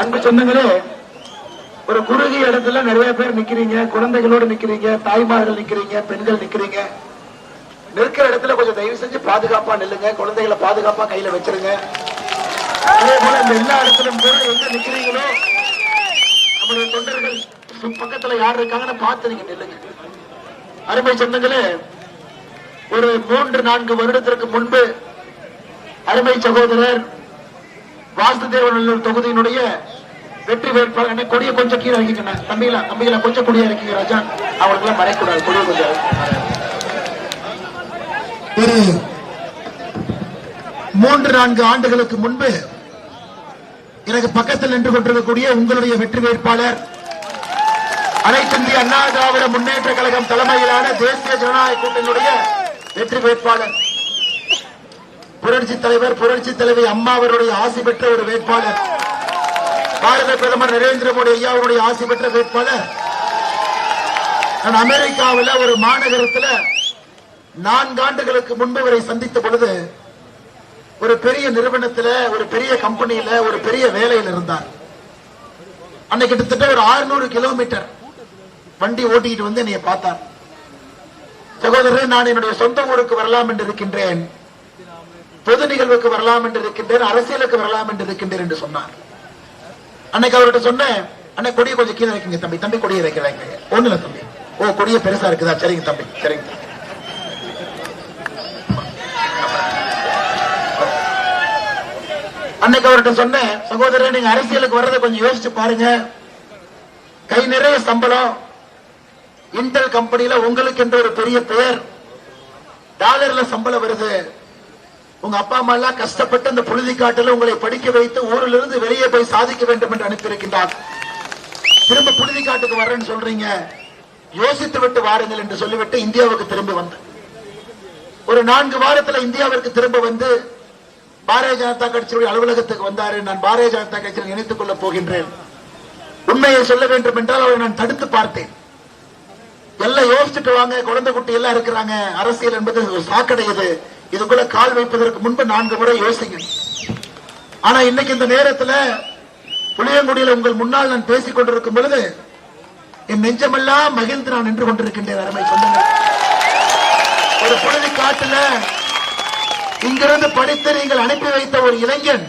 அன்பு சொந்தங்களே, ஒரு குறுகிய இடத்துல நிறைய பேர் நிக்கிறீங்க, குழந்தைகளோடு நிக்கிறீங்க, தாய்மார்கள் நிக்கிறீங்க, பெண்கள் நிக்கிறீங்க. நிற்கிற இடத்துல கொஞ்சம் தயவு செஞ்சு பாதுகாப்பா நில்லுங்க. குழந்தைகளை பாதுகாப்பா கையில வச்சிருங்க. அதே போல இந்த எல்லா இடத்திலும் கூட எங்க நிக்கிறீங்களோ நம்முடைய தொண்டர்கள் பக்கத்துல யார் இருக்காங்கன்னு பார்த்து நீங்க நில்லுங்க. அருமை சொந்தங்களே, ஒரு 3-4 வருடத்திற்கு முன்பு அருமை சகோதரர் வாசுதேவநல்லூர் தொகுதியினுடைய வெற்றி வேட்பாளர் என்ன கொடிய கொஞ்சம் கீழே இறக்கிக்கணும். தம்பிகளா கொஞ்சம் கொடியா இறக்கிங்க ராஜா. அவங்களுக்கு எல்லாம் மறைக்கூடாது. கொடிய கொஞ்சம் ஒரு 3-4 ஆண்டுகளுக்கு முன்பு எனக்கு பக்கத்தில் நின்று கொண்டிருக்கக்கூடிய உங்களுடைய வெற்றி வேட்பாளர் அனைத்து இந்திய அண்ணா திராவிட முன்னேற்ற கழகம் தலைமையிலான தேசிய ஜனநாயக கூட்டணியுடைய வெற்றி வேட்பாளர் புரட்சி தலைவர் புரட்சி தலைவி அம்மா அவருடைய ஆசி பெற்ற ஒரு வேட்பாளர், பாரத பிரதமர் நரேந்திர மோடி ஐயா அவருடைய ஆசி பெற்ற வேட்பாளர். நான் அமெரிக்காவில் ஒரு மாநகரத்தில் 4 ஆண்டுகளுக்கு முன்பு இவரை சந்தித்த பொழுது ஒரு பெரிய நிறுவனத்தில், ஒரு பெரிய கம்பெனியில, ஒரு பெரிய வேலையில் இருந்தார். அன்னைக்கு கிட்டத்தட்ட ஒரு 600 கிலோமீட்டர் வண்டி ஓட்டிக்கிட்டு வந்து என்னைய பார்த்தார். சகோதரர், நான் என்னுடைய சொந்த ஊருக்கு வரலாம் என்று இருக்கின்றேன், பொது நிகழ்வுக்கு வரலாம் என்று இருக்கின்றேன், அரசியலுக்கு வரலாம் என்று இருக்கின்றேன் என்று சொன்னார். அன்னைக்கு அவர்கிட்ட சொன்னேன், அன்னை கொடியை கொஞ்சம் கீழே வைக்கீங்க தம்பி. தம்பி கொடியை வைக்கிறேன். ஒண்ணு இல்ல தம்பி. ஓ, கொடிய பெருசா இருக்குதா? சரிங்க தம்பி, சரிங்க. அன்னைக்கு அவர்கிட்ட சொன்னேன், சகோதரர், நீங்க அரசியலுக்கு வர்றதை கொஞ்சம் யோசிச்சு பாருங்க. கை நிறைய சம்பளம், இன்டெல் கம்பெனியில உங்களுக்கு என்ற ஒரு பெரிய பெயர், டாலர்ல சம்பளம் வருது. உங்க அப்பா அம்மா எல்லாம் கஷ்டப்பட்டு அந்த புழுதி காட்டில் உங்களை படிக்க வைத்து ஊரிலிருந்து வெளியே போய் சாதிக்க வேண்டும் என்று அனுப்பியிருக்கின்றார். திரும்ப புழுதி காட்டுக்கு வர்றேன்னு சொல்றீங்க, யோசித்து விட்டு வாருங்கள் என்று சொல்லிவிட்டு இந்தியாவுக்கு திரும்பி வந்தேன். ஒரு 4 வாரத்தில் இந்தியாவிற்கு திரும்ப வந்து பாரதிய ஜனதா கட்சியுடைய அலுவலகத்துக்கு வந்தாரு. நான் பாரதிய ஜனதா கட்சியில் இணைத்துக் கொள்ளப் போகின்றேன். உண்மையை சொல்ல வேண்டும் என்றால் அவரை நான் தடுத்து பார்த்தேன். எல்லாம் யோசிச்சுட்டு வாங்க, குழந்தை குட்டி எல்லாம் இருக்கிறாங்க, அரசியல் என்பது ஒரு சாக்கடை, இதுக்குள்ள கால் வைப்பதற்கு முன்பு 4 முறை யோசிங்க. ஆனா இன்னைக்கு இந்த நேரத்தில் புளியங்குடியில் உங்கள் முன்னால் நான் பேசிக் கொண்டிருக்கும் பொழுது என் நெஞ்சமெல்லாம் மகிழ்ந்து நான் நின்று கொண்டிருக்கின்றேன். அருமை சொந்தங்கள், ஒரு புழுதி காட்டுல இங்கிருந்து படித்து நீங்கள் அனுப்பி வைத்த ஒரு இளைஞன்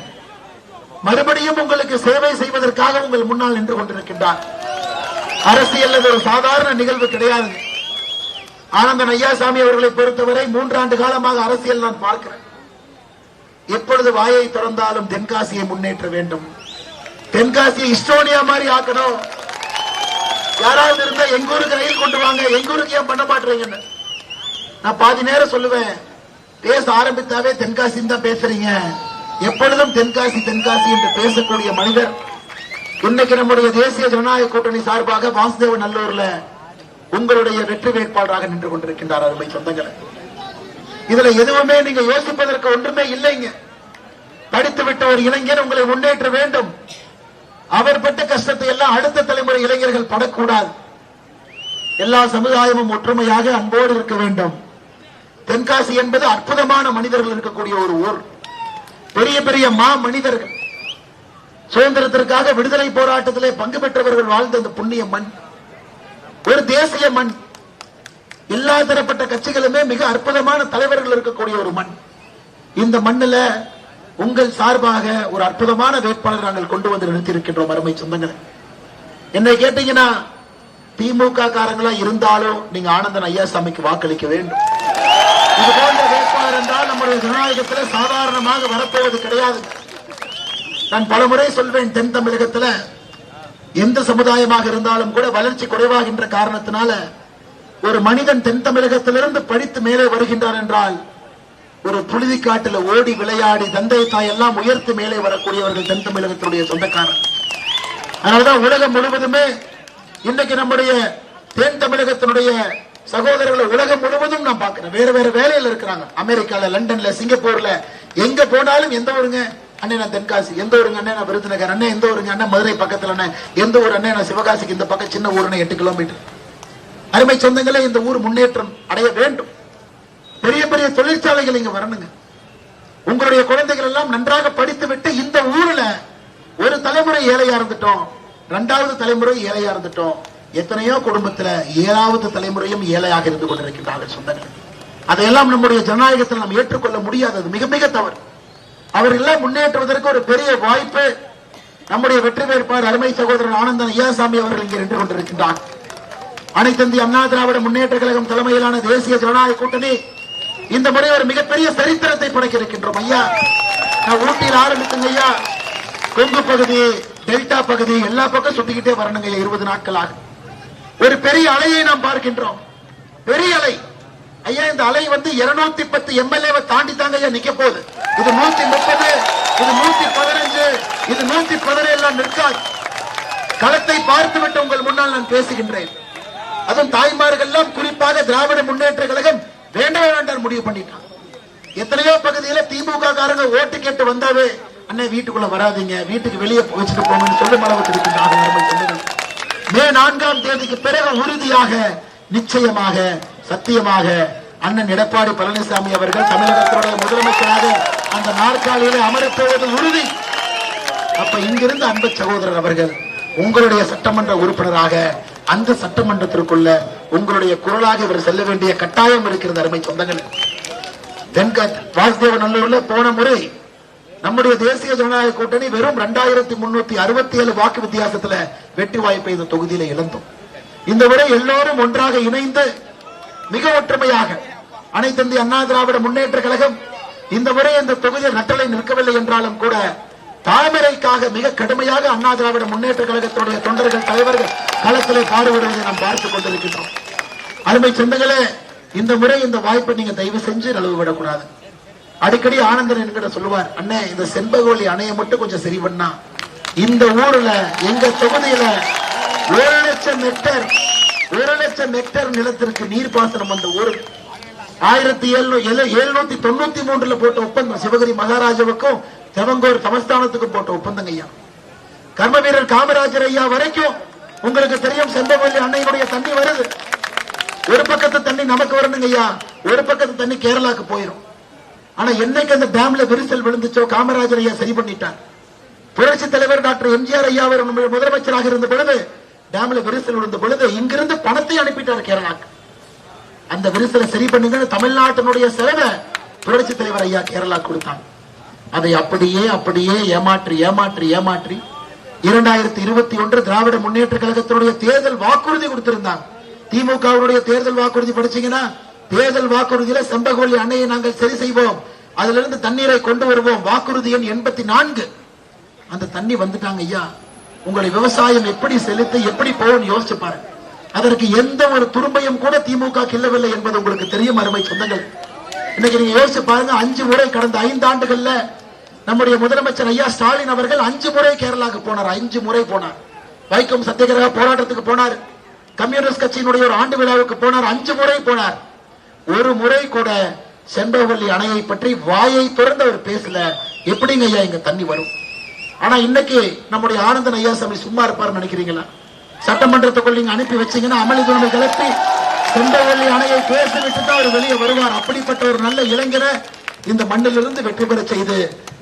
மறுபடியும் உங்களுக்கு சேவை செய்வதற்காக உங்கள் முன்னால் நின்று கொண்டிருக்கின்றார். அரசியல் ஒரு சாதாரண நிகழ்வு கிடையாது. ஆனந்தன் ஐயாசாமி அவர்களை பொறுத்தவரை 3 ஆண்டு காலமாக அரசியல் நான் பார்க்கிறேன். எப்பொழுது வாயை திறந்தாலும் தென்காசியை முன்னேற்ற வேண்டும், தென்காசியை இஸ்டோனியா மாதிரி ஆக்கணும். யாராவது இருந்தா எங்க ஊருக்கு ரயில் கொண்டு வாங்க, எங்க ஊருக்கு ஏன் பண்ண மாட்டீங்கன்னு நான் பாதி நேரம் சொல்லுவேன். பேச ஆரம்பித்தாவே தென்காசி தான் பேசுறீங்க. எப்பொழுதும் தென்காசி தென்காசி என்று பேசக்கூடிய மனிதர் இன்னைக்கு நம்முடைய தேசிய ஜனநாயக கூட்டணி சார்பாக வாசுதேவநல்லூர்ல உங்களுடைய வெற்றி வேட்பாளராக நின்று கொண்டிருக்கின்றார். அருமை சொந்தங்களை, இதுல எதுவுமே நீங்க யோசிப்பதற்கு ஒன்றுமே இல்லைங்க. படித்துவிட்ட ஒரு இளைஞர் உங்களை முன்னேற்ற வேண்டும். அவர் பட்ட கஷ்டத்தை எல்லாம் அடுத்த தலைமுறை இளைஞர்கள் படக்கூடாது. எல்லா சமுதாயமும் ஒற்றுமையாக அன்போடு இருக்க வேண்டும். தென்காசி என்பது அற்புதமான மனிதர்கள் இருக்கக்கூடிய ஒரு ஊர். பெரிய பெரிய மா மனிதர்கள், சுதந்திரத்திற்காக விடுதலை போராட்டத்திலே பங்கு பெற்றவர்கள் வாழ்ந்த இந்த புண்ணிய மண், ஒரு தேசிய மண். எல்லா தரப்பட்ட கட்சிகளுமே மிக அற்புதமான தலைவர்கள் இருக்கக்கூடிய ஒரு மண். இந்த மண்ணில் உங்கள் சார்பாக ஒரு அற்புதமான வேட்பாளர் நாங்கள் கொண்டு வந்து நிறுத்தியிருக்கின்றோம். அருமை சொந்தங்களை, என்னை கேட்டீங்கன்னா திமுக காரங்களா இருந்தாலும் நீங்க ஆனந்தன் ஐயாசாமிக்கு வாக்களிக்க வேண்டும். இது போன்ற வேட்பாளர் என்றால் நம்முடைய ஜனநாயகத்தில் சாதாரணமாக வரப்போவது கிடையாது. நான் பலமுறை சொல்வேன், தென் தமிழகத்தில் எந்த சமுதாயமாக இருந்தாலும் கூட வளர்ச்சி குறைவாகின்ற காரணத்தினால ஒரு மனிதன் தென் தமிழகத்திலிருந்து படித்து மேலே வருகின்றார் என்றால் ஒரு புழுதி காட்டில் ஓடி விளையாடி தந்தை தாய் எல்லாம் உயர்த்து மேலே வரக்கூடியவர்கள் தென் தமிழகத்தினுடைய சொந்தக்காரர். அதனால்தான் உலகம் முழுவதுமே இன்னைக்கு நம்முடைய தென் தமிழகத்தினுடைய சகோதரர்களை உலகம் முழுவதும் நான் பார்க்கிறேன். வேற வேற வேலையில் இருக்கிறாங்க. அமெரிக்கால, லண்டன்ல, சிங்கப்பூர்ல, எங்க போனாலும் எந்த ஊருங்க அண்ணே நான் தென்காசி, எந்த ஊருங்க அண்ணே நான் விருதுநகர், அண்ணே எந்த ஊருங்க அண்ணே மதுரை பக்கத்துல, அண்ணே எந்த ஊர் அண்ணே நான் சிவகாசிக்கு இந்த பக்கம் சின்ன ஊருன்னு 8 கிலோமீட்டர். அருமை சொந்தங்களே, இந்த ஊர் முன்னேற்றம் அடைய வேண்டும். பெரிய பெரிய தொழிற்சாலைகள் இங்க வரணுங்க. உங்களுடைய குழந்தைகள் எல்லாம் நன்றாக படித்து விட்டு இந்த ஊர்ல ஒரு தலை தலைமுறை ஏழையா இருந்துட்டோம், 2வது தலைமுறை ஏழையா இருந்துட்டோம். எத்தனையோ குடும்பத்துல 7வது தலைமுறையும் ஏழையாக இருந்து கொண்டிருக்கின்றார்கள் சொந்தங்கள். அதையெல்லாம் நம்முடைய ஜனநாயகத்தில் நாம் ஏற்றுக்கொள்ள முடியாதது, மிக மிக தவறு. அவர்களெல்லாம் முன்னேற்றுவதற்கு ஒரு பெரிய வாய்ப்பு நம்முடைய வெற்றி வேட்பாளர் அருமை சகோதரர் ஆனந்தன் ஐயாசாமி அவர்கள் இங்கே நின்று கொண்டிருக்கின்றார். அனைத்து இந்திய அண்ணா திராவிட முன்னேற்ற கழகம் தலைமையிலான தேசிய ஜனநாயக கூட்டணி இந்த முறை ஒரு மிகப்பெரிய சரித்திரத்தை படைக்க இருக்கின்றோம். ஐயா, நான் ஊட்டியில் ஆரம்பித்துங்க ஐயா, கொங்கு பகுதி, டெல்டா பகுதி எல்லா பக்கம் சுத்திக்கிட்டே வரணுங்க. 20 நாட்களாக ஒரு பெரிய அலையை நாம் பார்க்கின்றோம், பெரிய அலை. ஐயா, இந்த அலை 210 எம்எல்ஏவை தாண்டி தாங்க ஐயா நிக்க போகுது. இது 130, இது 115, இது 117 எல்லாம் நிற்காது. களத்தை பார்த்துவிட்டு உங்கள் முன்னால் நான் பேசுகின்றேன். அதுவும் தாய்மார்கள் எல்லாம் குறிப்பாக திராவிட முன்னேற்ற கழகம் வேண்டவே வேண்டாம் முடிவு பண்ணிட்டான். எத்தனையோ பகுதியில் திமுக காரங்க ஓட்டு கேட்டு வந்தாவே அண்ணே வீட்டுக்குள்ள வராதீங்க, வீட்டுக்கு வெளியே வச்சுட்டு போங்கன்னு சொல்லும் அளவுக்கு இருக்கின்றார்கள். மே 4ஆம் தேதிக்கு பிறகு உறுதியாக, நிச்சயமாக, சத்தியமாக அண்ணன் எடப்பாடி பழனிசாமி அவர்கள் தமிழகத்தினுடைய முதலமைச்சராக அந்த நாற்காலியிலே அமரப்போவது உறுதி. அப்ப இங்கிருந்து அன்பு சகோதரர் அவர்கள் உங்களுடைய சட்டமன்ற உறுப்பினராக அந்த சட்டமன்றத்திற்குள்ள உங்களுடைய குரலாக இவர் செல்ல வேண்டிய கட்டாயம் இருக்கிறது. அருமை சொந்தங்கள், வாசுதேவ நல்லூர்ல போன முறை நம்முடைய தேசிய ஜனநாயக கூட்டணி வெறும் 2367 வாக்கு வித்தியாசத்துல வெற்றி வாய்ப்பை இந்த தொகுதியில இழந்தோம். இந்த முறை எல்லோரும் ஒன்றாக இணைந்து மிக ஒற்றுமையாக அனைத்து இந்திய அண்ணா திராவிட முன்னேற்ற கழகம் இந்த முறை இந்த தொகுதியில் நட்டலை நிற்கவில்லை என்றாலும் கூட தாமரைக்காக மிக கடுமையாக அண்ணா திராவிட முன்னேற்ற கழகத்துடைய தொண்டர்கள், தலைவர்கள் களத்திலே பாடுபடுவதை நாம் பார்த்துக் கொண்டிருக்கின்றோம். அருமை சொந்தங்களே, இந்த முறை இந்த வாய்ப்பை நீங்க தயவு செஞ்சு நழுவு விடக்கூடாது. அடிக்கடி ஆனந்தன் என்கிட்ட சொல்லுவார், அண்ணே இந்த செண்பகவல்லி அணையை மட்டும் கொஞ்சம் சரி பண்ணா இந்த ஊர்ல எங்க தொகுதியில 1,00,000 ஹெக்டேர் நிலத்திற்கு நீர்ப்பாசனம் வந்த ஊர் 1793 போட்ட ஒப்பந்தம். சிவகிரி மகாராஜாவுக்கும் தெவங்கூர் சமஸ்தானத்துக்கும் போட்ட ஒப்பந்தம் ஐயா. கர்ம வீரர் காமராஜர் ஐயா வரைக்கும் உங்களுக்கு தெரியும் செண்பகவல்லி அணையினுடைய தண்ணி வருது. ஒரு பக்கத்து தண்ணி நமக்கு வரணுங்க ஐயா, ஒரு பக்கத்து தண்ணி கேரளாக்கு போயிடும். ஆனா என்னைக்கு அந்த டேம்ல விரிசல் விழுந்துச்சோ காமராஜர் ஐயா சரி பண்ணிட்டார். புரட்சி தலைவர் டாக்டர் எம்ஜிஆர் ஐயா முதலமைச்சராக இருந்த பொழுது டேம்ல விரிசல் விழுந்த பொழுது இங்கிருந்து பணத்தை அனுப்பிட்டார் கேரளாக்கு. அந்த விரிசலை சரி பண்ணுங்க தமிழ்நாட்டினுடைய செலவை புரட்சி தலைவர் ஐயா கேரளா கொடுத்தாங்க. அதை அப்படியே ஏமாற்றி 2021 திராவிட முன்னேற்ற கழகத்தினுடைய தேர்தல் வாக்குறுதி கொடுத்திருந்தாங்க. திமுகவுடைய தேர்தல் வாக்குறுதி படிச்சீங்கன்னா, தேர்தல் வாக்குறுதியில செண்பகவல்லி அணையை நாங்கள் சரி செய்வோம், அதுல இருந்து தண்ணீரை கொண்டு வருவோம், வாக்குறுதி எண் 84. அந்த தண்ணி வந்துட்டாங்க ஐயா. உங்களை விவசாயம் எப்படி செலுத்தி எப்படி போகும் யோசிச்சு பாருங்க. அதற்கு எந்த ஒரு துரும்பையும் கூட திமுக கிள்ளவில்லை என்பது உங்களுக்கு தெரியும். அருமை சொந்தங்கள், இன்னைக்கு நீங்க யோசிச்சு பாருங்க, 5 முறை கடந்த 5 ஆண்டுகள்ல நம்முடைய முதலமைச்சர் ஐயா ஸ்டாலின் அவர்கள் 5 முறை கேரளாக்கு போனார். 5 முறை போனார். வைக்கம் சத்தியகிரக போராட்டத்துக்கு போனார், கம்யூனிஸ்ட் கட்சியினுடைய ஒரு ஆண்டு விழாவுக்கு போனார். 5 முறை போனார். ஒரு முறை கூட செண்பகவல்லி அணையை பற்றி வாயை திறந்து அவர் பேசல. எப்படிங்க ஐயா இங்க தண்ணி வரும்? ஆனா இன்னைக்கு நம்முடைய ஆனந்தன் ஐயாசாமி சும்மா இருப்பார் நினைக்கிறீங்களா? சட்டமன்றத்துக்குள் நீங்க அனுப்பி வச்சீங்கன்னா அமளி துணை கிளப்பி செண்பகவல்லி அணையை பேசிவிட்டு தான் அவர் வெளியே வருவார். அப்படிப்பட்ட ஒரு நல்ல இளைஞரை இந்த மண்ணிலிருந்து வெற்றி பெற செய்து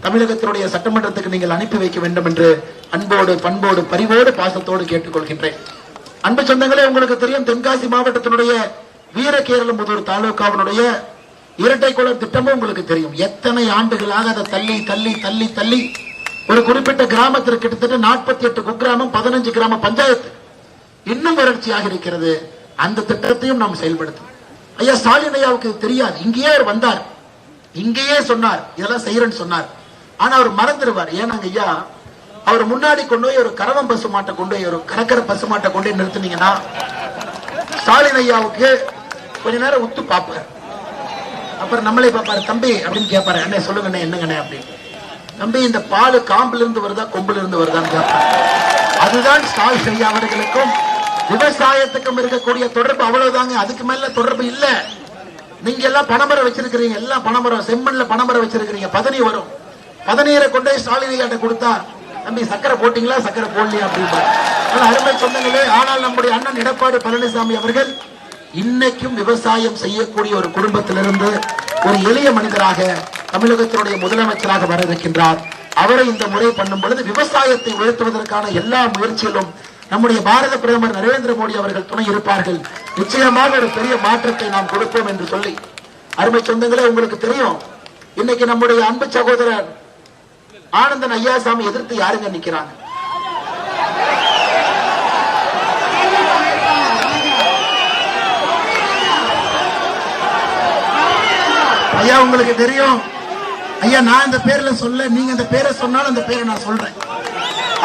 தமிழகத்தினுடைய சட்டமன்றத்துக்கு நீங்கள் அனுப்பி வைக்க வேண்டும் என்று அன்போடு, பண்போடு, பரிவோடு, பாசத்தோடு கேட்டுக்கொள்கின்றேன். அன்பு சொந்தங்களே, உங்களுக்கு தெரியும் தென்காசி மாவட்டத்தினுடைய வீரகேரளம்புதூர் தாலுகாவினுடைய இரட்டைக்குளம் திட்டமும் உங்களுக்கு தெரியும். எத்தனை ஆண்டுகளாக அதை தள்ளி ஒரு குறிப்பிட்ட கிராமத்திற்கு கிட்டத்தட்ட 48 குக்கிராமம், 15 கிராம பஞ்சாயத்து இன்னும் வறட்சியாக இருக்கிறது. அந்த திட்டத்தையும் நாம் செயல்படுத்தும். ஐயா ஸ்டாலின் ஐயாவுக்கு தெரியாது. இங்கேயே அவர் வந்தார், இங்கேயே சொன்னார் இதெல்லாம் செய்யறேன்னு சொன்னார். ஆனா அவர் மறந்துடுவார். ஏன்னாங்க ஐயா, அவர் முன்னாடி கொண்டு போய் ஒரு கரவம் பசு மாட்டை கொண்டு போய் ஒரு கரக்கர பசு மாட்டை கொண்டு போய் நிறுத்தினீங்கன்னா ஸ்டாலின் ஐயாவுக்கு கொஞ்ச நேரம் உத்து பார்ப்பார். அப்புறம் நம்மளே பார்ப்பாரு, தம்பி அப்படின்னு கேட்பாரு, அண்ணே சொல்லுங்கண்ணே என்னங்கண்ணே அப்படின்னு. தம்பி இந்த பால் காம்புல இருந்து வருதா கொம்புல இருந்து வருதான்னு கேட்பாரு. அதுதான் ஸ்டாலின் ஐயா அவர்களுக்கும் விவசாயத்துக்கும் இருக்கக்கூடிய தொடர்பு. அவ்வளவுதாங்க, அதுக்கு மேல தொடர்பு இல்ல. நீங்க எல்லாம் பனைமரம் வச்சிருக்கிறீங்க, எல்லாம் பனைமரம், செம்மண்ல பனைமரம் வச்சிருக்கிறீங்க, பதனி வரும். பதநீரை கொண்டே ஸ்டாலின் ஐயாட்ட கொடுத்தா, தம்பி சக்கரை போட்டீங்களா சக்கரை போடலையா அப்படின்னு. அருமை சொந்தங்களே, ஆனால் நம்முடைய அண்ணன் எடப்பாடி பழனிசாமி அவர்கள் இன்னைக்கும் விவசாயம் செய்யக்கூடிய ஒரு குடும்பத்திலிருந்து ஒரு எளிய மனிதராக தமிழகத்தினுடைய முதலமைச்சராக வர இருக்கின்றார். அவரை இந்த முறை பண்ணும் பொழுது விவசாயத்தை உயர்த்துவதற்கான எல்லா முயற்சியிலும் நம்முடைய பாரத பிரதமர் நரேந்திர மோடி அவர்கள் துணை இருப்பார்கள். நிச்சயமாக ஒரு பெரிய மாற்றத்தை நாம் கொடுப்போம் என்று சொல்லி, அருமை சொந்தங்களே, உங்களுக்கு தெரியும் இன்னைக்கு நம்முடைய அன்பு சகோதரர் ஆனந்தன் ஐயாசாமி எதிர்த்து யாருங்க நிக்கிறாங்க? ஐயா உங்களுக்கு தெரியும் ஐயா, நான் இந்த பேர்ல சொல்ல, நீங்க இந்த பேரை சொன்னாலும் அந்த பேரை நான் சொல்றேன்.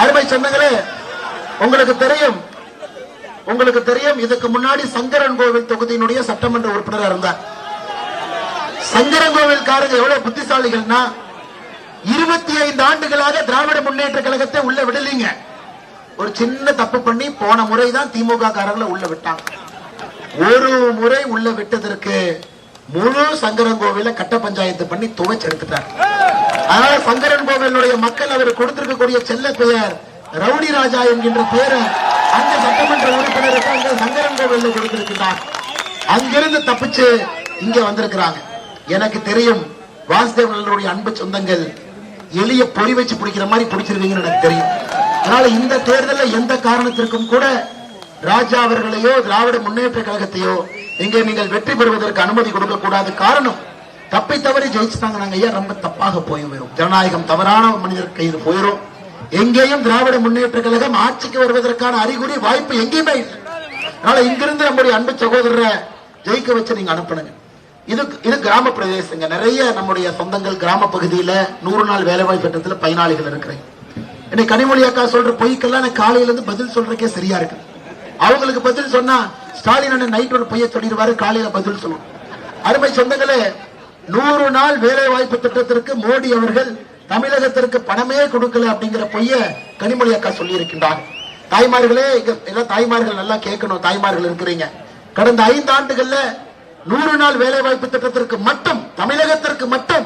அருமை சொந்தங்களே, உங்களுக்கு தெரியும் இதுக்கு முன்னாடி சங்கரன் கோவில் தொகுதியினுடைய சட்டமன்ற உறுப்பினராக இருந்தார். சங்கரன் கோவில்காரங்க எவ்வளவு புத்திசாலிகள்னா, 25 ஆண்டுகளாக திராவிட முன்னேற்ற கழகத்தை உள்ள விடலீங்க. ஒரு சின்ன தப்பு பண்ணி போன முறைதான் திமுக காரங்களை உள்ள விட்டாங்க. ஒரு முறை உள்ள விட்டதற்கு முழு சங்கரன் கோவில கட்ட பஞ்சாயத்து பண்ணி துவச்சு எடுத்துட்டார். அதனால சங்கரன் கோவிலுடைய மக்கள் அவர் கொடுத்திருக்கக்கூடிய செல்ல பெயர் ரவுடி ராஜா என்கின்ற பெயரை அந்த சட்டமன்ற உறுப்பினருக்கு அங்க சங்கரன் கோவில்ல கொடுத்திருக்கிறார். அங்கிருந்து தப்பிச்சு இங்க வந்திருக்கிறாங்க. எனக்கு தெரியும் வாசுதேவனுடைய அன்பு சொந்தங்கள் எளிய பொறி வச்சு பிடிக்கிற மாதிரி பிடிச்சிருவீங்கன்னு எனக்கு தெரியும். அதனால இந்த தேர்தலில் எந்த காரணத்திற்கும் கூட ராஜா அவர்களையோ திராவிட முன்னேற்ற கழகத்தையோ இங்கே நீங்கள் வெற்றி பெறுவதற்கு அனுமதி கொடுக்க கூடாது. காரணம், தப்பி தவறி ஜெயிச்சுட்டாங்க. நாங்க ஐயா ரொம்ப தப்பாக போயிடும். ஜனநாயகம் தவறான மனிதர் கையில் போயிடும். எங்கேயும் திராவிட முன்னேற்ற கழகம் ஆட்சிக்கு வருவதற்கான அறிகுறி வாய்ப்பு எங்கேயுமே இல்லை. அதனால இங்கிருந்து நம்முடைய அன்பு சகோதரரை ஜெயிக்க வச்சு நீங்க அனுப்பணுங்க. இது கிராம பிரதேசங்க. நிறைய நம்முடைய சொந்தங்கள் கிராம பகுதியில 100 நாள் வேலைவாய்ப்பு திட்டத்தில் பயனாளிகள் இருக்கிறேன். இன்னைக்கு கனிமொழி அக்கா சொல்ற பொய்க்கெல்லாம் எனக்கு காலையில இருந்து பதில் சொல்றதுக்கே சரியா இருக்கு. அவங்களுக்கு பதில் சொன்னா ஸ்டாலின் அண்ணன் நைட் ஒரு பொய்ய சொல்லிடுவாரு, காலையில பதில் சொல்லும். அருமை சொந்தங்களே, 100 நாள் வேலை வாய்ப்பு திட்டத்திற்கு மோடி அவர்கள் தமிழகத்திற்கு பணமே கொடுக்கல அப்படிங்கிற பொய்ய கனிமொழி அக்கா சொல்லி இருக்கின்றார். தாய்மார்களே, தாய்மார்கள் நல்லா கேட்கணும். தாய்மார்கள் இருக்கிறீங்க. கடந்த 5 ஆண்டுகள்ல 100 நாள் வேலை வாய்ப்பு திட்டத்திற்கு மட்டும் தமிழகத்திற்கு மட்டும்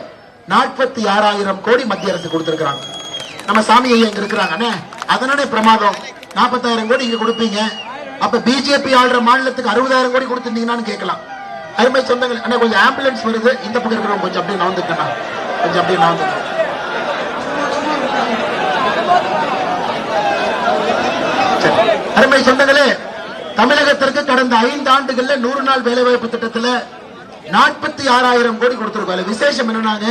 46,000 கோடி மத்திய அரசு கொடுத்திருக்கிறாங்க. நம்ம சாமி ஐயா இங்க இருக்கிறாங்க, அதனால பிரமாதம். 40,000 கோடி இங்க கொடுப்பீங்க, அப்ப பிஜேபி ஆளுற மாநிலத்துக்கு 60,000 கோடி கொடுத்திருந்தீங்கன்னு கேட்கலாம். அருமை சொந்தங்கள், அண்ணா கொஞ்சம் ஆம்புலன்ஸ் வருது, இந்த பக்கம் இருக்கிறவங்க கொஞ்சம் அப்படியே நவந்துக்கணும், கொஞ்சம் அப்படியே நவந்துக்கணும். அருமை சொந்தங்களே, தமிழகத்திற்கு கடந்த 5 ஆண்டுகள்ல 100 நாள் வேலை வாய்ப்பு திட்டத்தில் 46,000 கோடி கொடுத்திருக்கோம். விசேஷம் என்னன்னாங்க,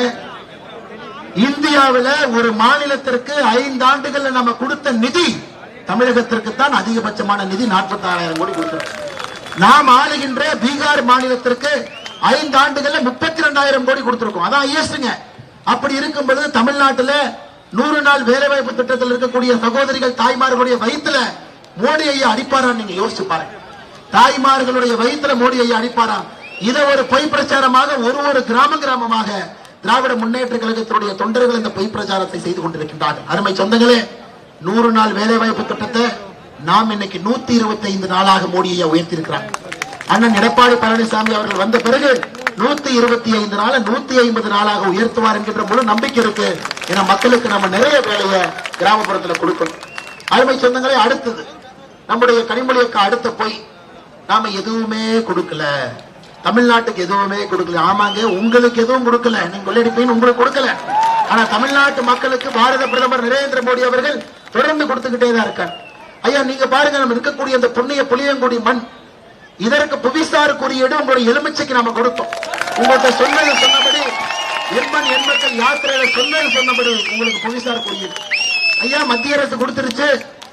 இந்தியாவில் ஒரு மாநிலத்திற்கு 5 ஆண்டுகள்ல நம்ம கொடுத்த நிதி தமிழகத்திற்கு தான் அதிகபட்சமான நிதி 46,000 கோடி கொடுத்திருக்கோம். நாம் ஆளுகின்ற பீகார் மாநிலத்திற்கு 5 ஆண்டுகள்ல 32,000 கோடி கொடுத்திருக்கோம். அதான் ஐஎஸ்ங்க. அப்படி இருக்கும் பொழுது தமிழ்நாட்டில் 100 நாள் வேலை வாய்ப்பு திட்டத்தில் இருக்கக்கூடிய சகோதரிகள் தாய்மார்களுடைய வயிற்றுல மோடி ஐயா அடிப்பாரான்னு நீங்க யோசிச்சு பாருங்க. தாய்மார்களுடைய வயிற்றுல மோடி ஐயா அடிப்பாராம். இதை ஒரு பொய் பிரச்சாரமாக ஒரு கிராமமாக திராவிட முன்னேற்ற கழகத்தினுடைய தொண்டர்கள் இந்த பொய் பிரச்சாரத்தை செய்து கொண்டிருக்கின்றார்கள். அருமை சொந்தங்களே, 100 நாள் வேலை வாய்ப்பு திட்டத்தை நாம் இன்னைக்கு 125 நாளாக மோடி ஐயா உயர்த்தியிருக்கிறாங்க. அண்ணன் எடப்பாடி பழனிசாமி அவர்கள் வந்த பிறகு 125 நாள 150 நாளாக உயர்த்துவார் என்கின்ற முழு நம்பிக்கை இருக்கு. ஏன்னா மக்களுக்கு நம்ம நிறைய வேலையை கிராமப்புறத்தில் கொடுக்கணும். அருமை சொந்தங்களே, அடுத்தது நம்முடைய கனிமொழிக்கு அடுத்த போய் நாம எதுவுமே கொடுக்கல, தமிழ்நாட்டுக்கு எதுவுமே கொடுக்கல. ஆமாங்க, உங்களுக்கு எதுவும் கொடுக்கல, நீங்க கொள்ளையடிப்பீங்க, உங்களுக்கு கொடுக்கல. ஆனா தமிழ்நாட்டு மக்களுக்கு பாரத பிரதமர் நரேந்திர மோடி அவர்கள் தொடர்ந்து கொடுத்துக்கிட்டே தான் இருக்கார். ஐயா நீங்க பாருங்க, நம்ம இருக்கக்கூடிய இந்த புண்ணிய புளியங்குடி மண், இதற்கு புவிசார் குறியீடு உங்களுடைய எலுமிச்சைக்கு நாம கொடுத்தோம். உங்கள்கிட்ட சொன்னபடி எண்மண் எண்மக்கள் யாத்திரையில சொன்னபடி உங்களுக்கு புவிசார் குறியீடு ஐயா மத்திய அரசு கொடுத்துருச்சு.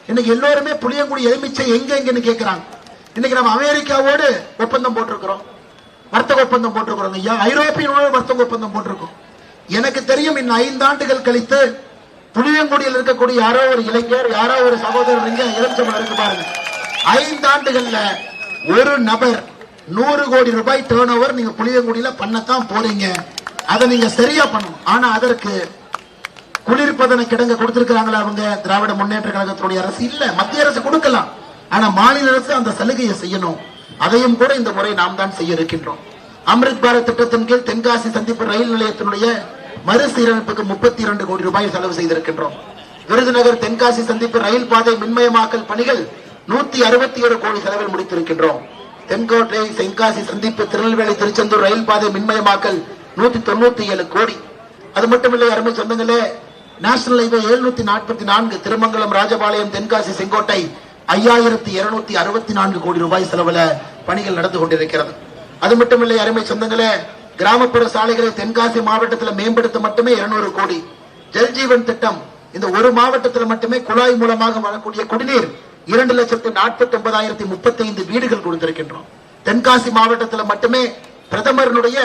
இன்னைக்கு எல்லோருமே புளியங்குடி எலுமிச்சை எங்கன்னு கேட்கிறாங்க. இன்னைக்கு நம்ம அமெரிக்காவோடு ஒப்பந்தம் போட்டிருக்கிறோம், வர்த்தக ஒப்பந்தம் போட்டிருக்கிறோம் ஐயா. ஐரோப்பியனோடு வர்த்தக ஒப்பந்தம் போட்டிருக்கோம். எனக்கு தெரியும் இன்னும் 5 ஆண்டுகள் கழித்து புளியங்குடியில் இருக்கக்கூடிய யாரோ ஒரு இளைஞர், யாரோ ஒரு சகோதரர் இங்க எலுமிச்சம்பழம் இருக்கு பாருங்க. 5 ஆண்டுகள்ல ஒரு நபர் 100 கோடி ரூபாய் டர்ன் ஓவர் நீங்க புளியங்குடியில பண்ணத்தான் போறீங்க. அதை நீங்க சரியா பண்ணணும். ஆனா அதற்கு குளிர்பதன கிடங்க கொடுத்திருக்கிறாங்களா அவங்க திராவிட முன்னேற்ற கழகத்தினுடைய அரசு? இல்ல, மத்திய அரசு கொடுக்கலாம். ஆனா மாநில அரசு அந்த சலுகையை செய்யணும். அதையும் கூட இந்த முறை நாம் தான் செய்ய இருக்கின்றோம். அம்ரித் பாரத் திட்டத்தின் கீழ் தென்காசி சந்திப்பு ரயில் நிலையத்தினுடைய மறுசீரமைப்புக்கு 32 கோடி ரூபாய் செலவு செய்திருக்கின்றோம். விருதுநகர் தென்காசி சந்திப்பு ரயில் பாதை மின்மயமாக்கல் பணிகள் 161 கோடி செலவில் முடித்திருக்கின்றோம். தென்கோட்டை தென்காசி சந்திப்பு திருநெல்வேலி திருச்செந்தூர் ரயில் பாதை மின்மயமாக்கல் 197 கோடி. அது மட்டுமில்லை அருமை சொந்தங்களே, நேஷனல் ஹைவே 744 திருமங்கலம் ராஜபாளையம் தென்காசி செங்கோட்டை 5264 கோடி ரூபாய் செலவுல பணிகள் நடந்து கொண்டிருக்கிறது. அது மட்டுமில்லை அருமை சொந்தங்களே, கிராமப்புற சாலைகளை தென்காசி மாவட்டத்தில் மேம்படுத்த மட்டுமே 200 கோடி. ஜல்ஜீவன் திட்டம் இந்த ஒரு மாவட்டத்தில் மட்டுமே குழாய் மூலமாக வரக்கூடிய குடிநீர் 2,49,035 வீடுகள் கொடுத்திருக்கின்றோம். தென்காசி மாவட்டத்தில் மட்டுமே பிரதமருடைய